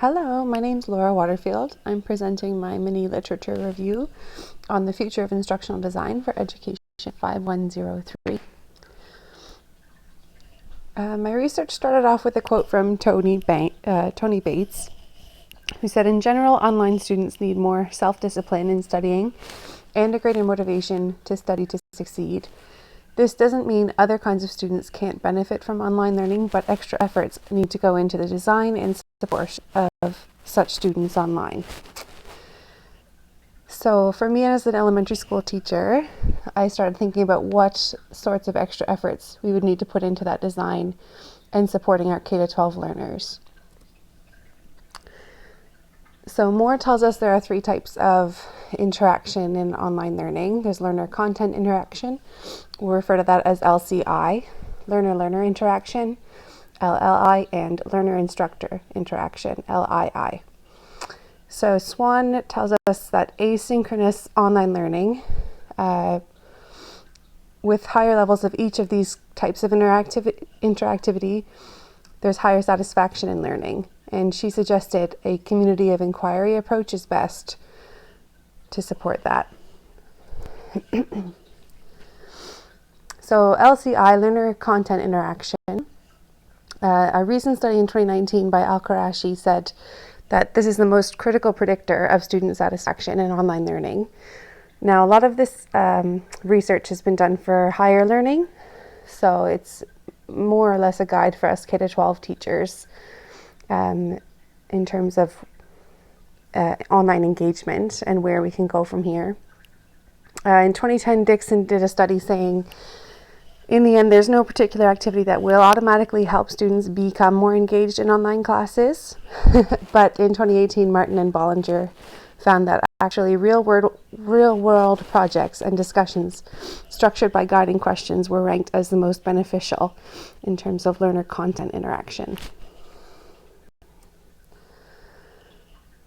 Hello, my name's Laura Waterfield. I'm presenting my mini literature review on the future of instructional design for education 5103. My research started off with a quote from Tony Bates, who said, "In general, online students need more self-discipline in studying and a greater motivation to study to succeed. This doesn't mean other kinds of students can't benefit from online learning, but extra efforts need to go into the design and support of such students online." So for me as an elementary school teacher, I started thinking about what sorts of extra efforts we would need to put into that design and supporting our K-12 learners. So Moore tells us there are three types of interaction in online learning. There's learner content interaction. We'll refer to that as LCI, learner-learner interaction, LLI, and learner-instructor interaction, LII. So Swan tells us that asynchronous online learning, with higher levels of each of these types of interactivity, there's higher satisfaction in learning. And she suggested a community of inquiry approach is best to support that. So LCI, learner content interaction. A recent study in 2019 by Al-Qurashi said that this is the most critical predictor of student satisfaction in online learning. Now, a lot of this research has been done for higher learning, so it's more or less a guide for us K-12 teachers in terms of online engagement and where we can go from here. In 2010, Dixon did a study saying, in the end, there's no particular activity that will automatically help students become more engaged in online classes. But in 2018, Martin and Bollinger found that actually real-world projects and discussions structured by guiding questions were ranked as the most beneficial in terms of learner content interaction.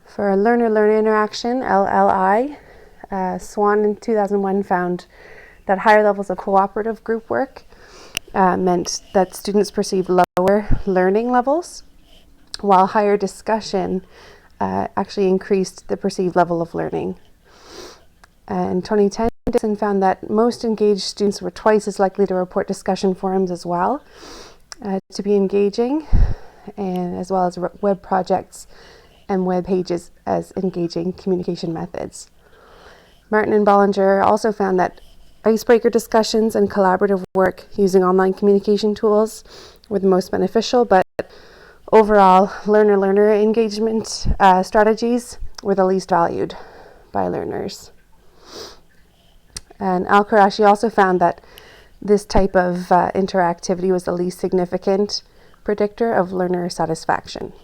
For learner-learner interaction, LLI, Swan in 2001 found that higher levels of cooperative group work meant that students perceived lower learning levels, while higher discussion actually increased the perceived level of learning. In 2010, Dixon found that most engaged students were twice as likely to report discussion forums as well, to be engaging, and as well as web projects and web pages as engaging communication methods. Martin and Bollinger also found that icebreaker discussions and collaborative work using online communication tools were the most beneficial, but overall, learner-learner engagement strategies were the least valued by learners. And Al-Qurashi also found that this type of interactivity was the least significant predictor of learner satisfaction.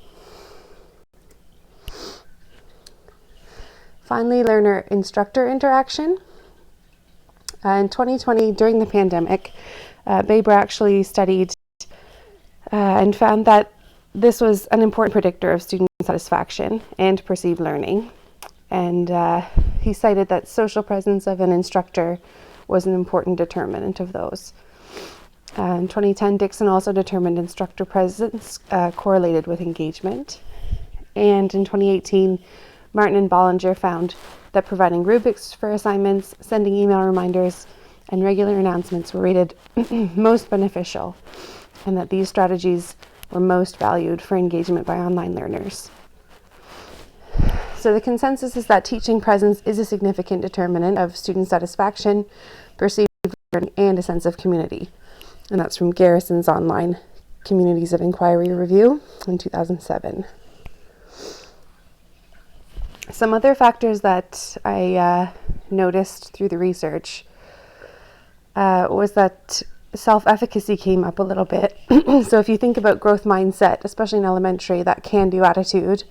Finally, learner-instructor interaction. In 2020, during the pandemic, Baber actually studied and found that this was an important predictor of student satisfaction and perceived learning. And he cited that social presence of an instructor was an important determinant of those. In 2010, Dixon also determined instructor presence correlated with engagement. And in 2018, Martin and Bollinger found that providing rubrics for assignments, sending email reminders, and regular announcements were rated most beneficial, and that these strategies were most valued for engagement by online learners. So the consensus is that teaching presence is a significant determinant of student satisfaction, perceived learning, and a sense of community. And that's from Garrison's online Communities of Inquiry review in 2007. Some other factors that I noticed through the research was that self-efficacy came up a little bit. So if you think about growth mindset, especially in elementary, that can-do attitude,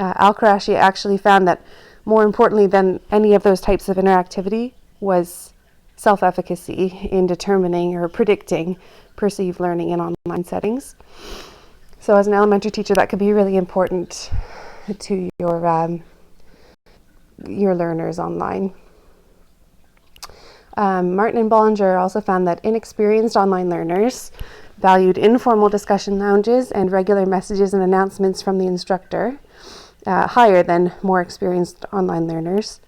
Al-Qurashi actually found that more importantly than any of those types of interactivity was self-efficacy in determining or predicting perceived learning in online settings. So as an elementary teacher, that could be really important to your learners online. Martin and Bollinger also found that inexperienced online learners valued informal discussion lounges and regular messages and announcements from the instructor, higher than more experienced online learners.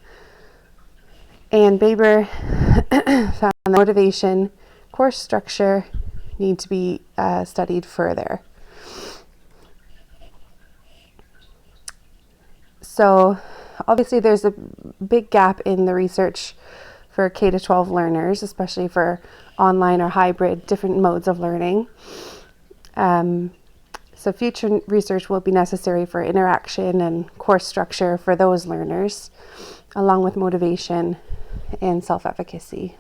And Baber found that motivation, course structure need to be studied further. So obviously there's a big gap in the research for K-12 learners, especially for online or hybrid different modes of learning. So future research will be necessary for interaction and course structure for those learners, along with motivation and self-efficacy.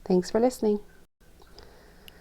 Thanks for listening.